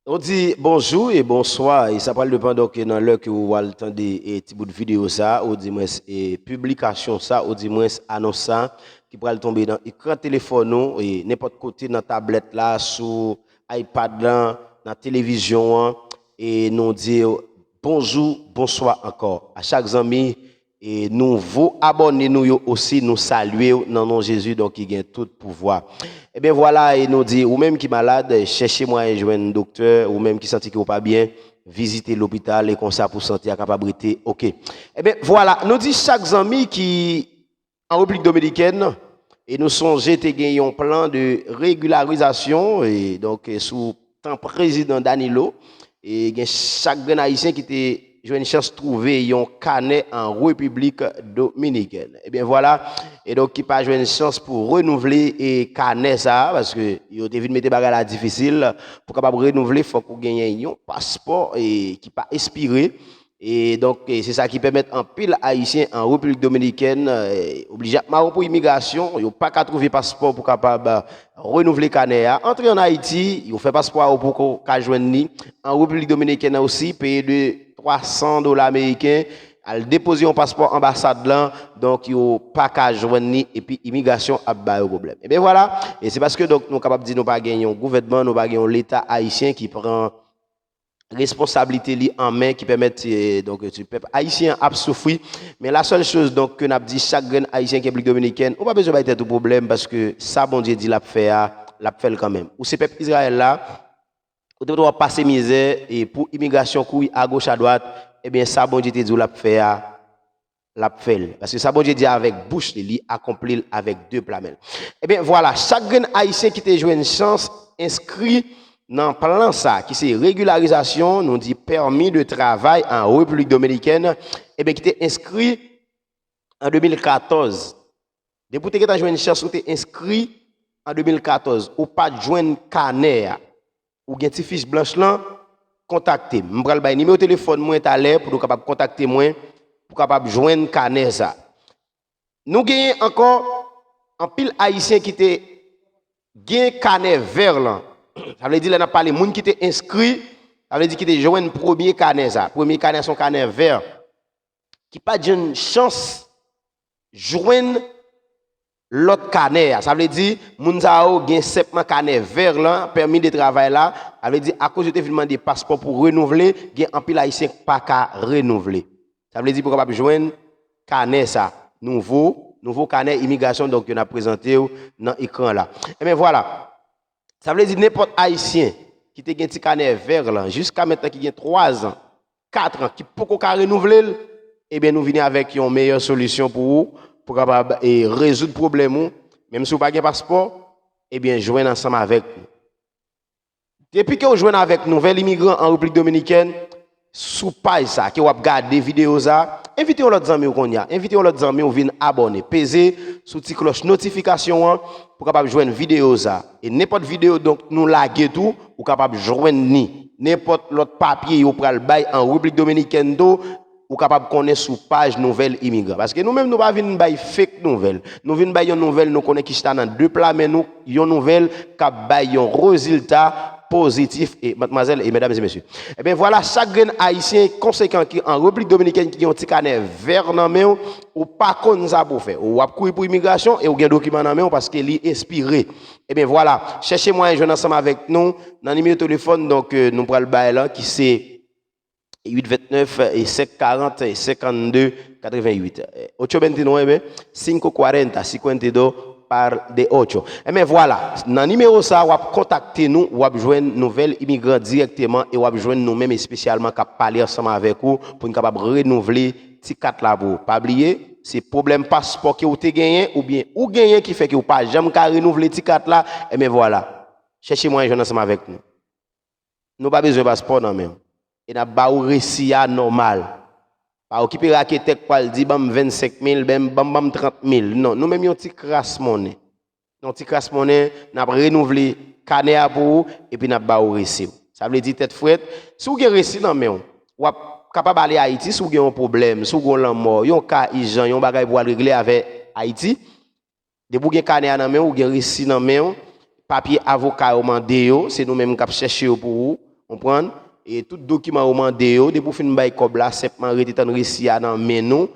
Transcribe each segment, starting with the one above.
On dit bonjour et bonsoir et ça parle de pendant que dans l'heure que vous allez entendre des petits bouts de vidéo ça ou du moins et publication ça ou du moins annonce ça qui pourra tomber dans écran téléphone nous et n'importe côté dans tablette là sur iPad là dans télévision hein, et nous dire bonjour bonsoir encore à chaque ami et nouveaux abonnés nous aussi nous saluer dans nom Jésus donc qui gagne tout pouvoir. Eh bien voilà, et nous dit, ou même qui malade, cherchez-moi un jeune docteur, ou même qui senti que vous pas bien, visitez l'hôpital et comme ça pour sentir la capacité. OK. Eh bien voilà, nous dit chaque ami qui en République dominicaine et nous songeons de gagner un plan de régularisation et donc sous temps président Danilo et chaque haïtien qui était j'ai une chance de trouver un canet en République dominicaine. Et bien voilà, et donc qui pas joué une chance pour renouveler et canet ça parce que yo devait mettre des bagages difficile pour capable renouveler faut qu'on gagne un passeport et qui pas expiré. Et donc, c'est ça qui permet un pile haïtien en République dominicaine, obligatoirement pour immigration, il n'y a pas qu'à trouver passeport pour capable renouveler Canéa. Entrer en Haïti, il fait passeport pour qu'à joindre en République dominicaine aussi, payer de $300 américains, à déposer un passeport ambassade là, donc il n'y a pas qu'à joindre et puis immigration a pas de problème. Et bien voilà, et c'est parce que donc nous sommes capables de dire nous pas gagner un gouvernement, nous pas gagner l'État haïtien qui prend responsabilité li en main qui permettent donc du peuple haïtien à souffrir mais la seule chose donc que n'a dit chaque grain haïtien qui est République dominicaine on pas besoin de tout problème parce que ça bon Dieu dit l'a fait quand même ou ce peuple Israël là on doit passer misère et pour immigration couille à gauche à droite et bien ça bon Dieu dit l'a fait parce que ça bon Dieu dit avec bouche li accompli avec deux plamels et bien voilà chaque grain haïtien qui te joué une chance inscrit dans plan ça, qui c'est régularisation, nous dit permis de travail en République dominicaine, et bien qui était inscrit en 2014. Depuis que tu as joué une chance, tu es inscrit en 2014, ou pas joindre Caner, ou bien une fiche blanche là, contactez. Je vais le numéro de téléphone moi à l'air pour capable contacter moi pour capable joindre Caner ça. Nous avons encore un pile haïtien qui était gain Caner vert là. Ça veut dire qu'il n'a pas les gens qui étaient inscrits, ça veut dire qu'il était joué un premier canet ça. Premier canet son canet vert qui pas d'une chance joindre l'autre canet. Ça veut dire Mounzao gain septement canet vert là, permis de travail là, ça veut dire à cause de finalement des passeports pour renouveler, gain en pile haïtien pas qu'à renouveler. Ça veut dire pour capable joindre canet ça, nouveau canet immigration donc on a présenté dans l'écran là. Et bien voilà. Ça veut dire n'importe haïtien qui te gen ti canet vert là jusqu'à maintenant qui a 3 ans, 4 ans qui peut qu'on renouveler eh bien nous venons avec une meilleure solution pour capable résoudre problème même si vous pas de passeport eh bien joindre ensemble avec nous. Depuis que vous joignez avec nouvelle immigrant en République dominicaine sous page ça que vous regarder vidéo ça invitez l'autre amis qu'on y a invitez l'autre amis ou viennent abonner peser sous petite cloche notification pour capable joindre vidéo ça et n'importe vidéo donc nous laguer tout ou capable joindre ni n'importe l'autre papier ou pral bail en République dominicaine ou capable connaître sous page nouvelle immigrant parce que nous même nous pas venir bail fake nouvelle nous venir bail une nouvelle nous connaît qui está dans deux plats mais nous une nouvelle qui bail un résultat positif et mademoiselle et mesdames et messieurs. Eh bien voilà, chaque grain haïtien conséquent qui en République dominicaine qui ont un petit canet vert dans main ou pas qu'on ça pour faire. Ou courir pour immigration et ou gain document dans main parce qu'il est inspiré. Eh bien voilà, cherchez-moi un jeune ensemble avec nous dans le numéro de téléphone donc nous prenons le bail là qui c'est 829 et 540 et 52 88. 829 540 52 par des 8. Et bien voilà, dans le numéro ça, vous contacter nous, vous joindre nouvelle immigrant directement et vous joindre nous-mêmes spécialement qui parler ensemble avec vous pour nous capable renouveler petit carte là pour pas oublier c'est problème passeport que vous avez gagné ou bien ou gagné qui fait que vous pas jamais renouveler petit carte là et bien voilà. Cherchez-moi un jeune ensemble avec nous. Nous pas besoin de passeport non même. Et n'a pas récit normal. Pas occuper raquette pour dire bam 25 000 bam 30 000. Non, nous même un petit crasse monnaie. Un petit crasse monnaie, n'a renouvelé canet pour et puis n'a pas récit. Ça veut dire tête frette. Si vous avez récit non mais ou capable aller à Haïti si vous avez un problème, si vous avez un mort, un cas urgent, un bagage pour régler avec Haïti. De vous avez canet dans main ou avez récit dans main, papier avocat au mandé c'est nous même qui chercher pour vous. comprendre et tout document au mandé de pour fin bay comme là simplement rete tan récit dans mais nous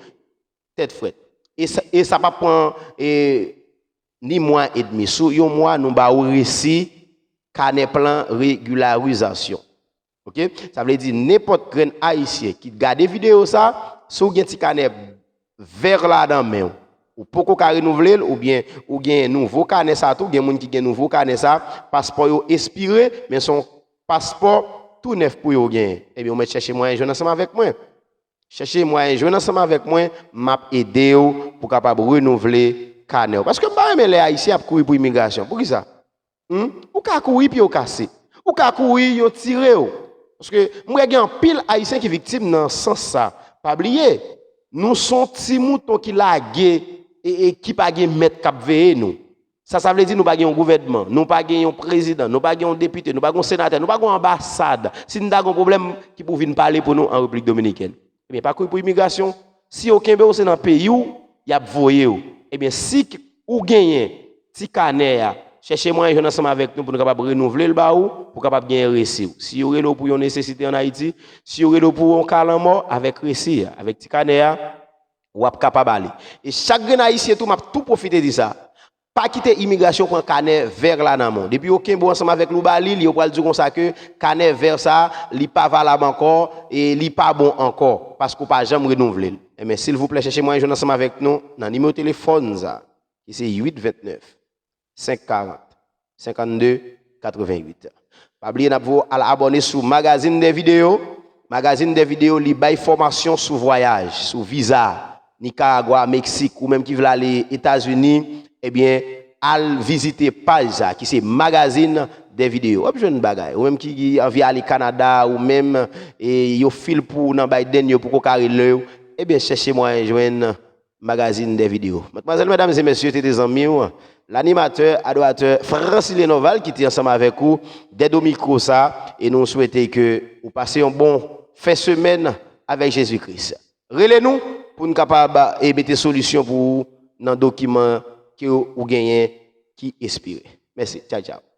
tête frette et ça pas prend ni mois et demi sous un mois nous ba récit carnet plan régularisation. OK, ça veut dire n'importe quel haïtien qui regarde vidéo ça sous gen ti carnet vert là dans main ou poko ka renouveler ou bien ou gen nouveau carnet ça tout gen moun qui gen nouveau carnet ça passeport yo expiré mais son passeport tout neuf pour yo gen et bien on met chercher moyen joindre ensemble avec moi chercher moyen joindre ensemble avec moi m'a aider pour capable renouveler carnet parce que pas aimer les haïtiens pour courir pour immigration pour qui ça ou ka courir puis au casser ou ka courir yo tirer parce que moi gen pile haïtien qui victime dans sens ça pas oublier nous sommes petits moutons qui lagué et qui pas gen mettre cap veiller nous. Ça veut dire nous pas gen un gouvernement, nous pas gen un président, nous pas gen un député, nous pas gen un sénateur, nous pas gen une ambassade. Si nous avons un problème qui peut venir parler pour nous en République dominicaine. Eh bien pas pour immigration, si aucun pays c'est dans pays où y a voyé eh bien si ou gagne ti canet cherchez moyen ensemble avec nous pour nous capable renouveler le baou pour capable gagner récit. Si vous avez pour une nécessité en Haïti, si vous avez pour un calamo avec récit, avec ti canet ou ap capable aller. Et chaque haïtien tout m'a tout profiter de ça. Pas quitter immigration pour un canet vers là dans monde. Depuis aucun bon ensemble avec l'Oubali, il va dire comme ça que canet vers ça, li pas valable encore et li pas bon encore parce qu'on pas jamais renouveler. Mais s'il vous plaît cherchez moyen ensemble avec nous dans numéro de téléphone ça qui c'est 829 540 52 88. Pas oublier d'abonner abonner sur magazine des vidéos. Magazine des vidéos li bay formation sur voyage, sur visa, Nicaragua, Mexique ou même qui veut aller États-Unis, eh bien al visiter page ça qui c'est magazine des vidéos. Ou jeune bagaille ou même qui envie aller Canada ou même et yo fil pour nan Biden yo pour ko carré l'heure, eh bien cherchez moi joindre magazine des vidéos. Mademoiselles, mesdames et messieurs, des amis, l'animateur, adorateur Francis Lenoval qui est ensemble avec vous dès Domico ça et nous souhaitons que vous passez un bon fin semaine avec Jésus-Christ. Relez-nous pour nous capables et mettre solution pour dans document que vous gagnez qui inspire. Merci. Ciao ciao.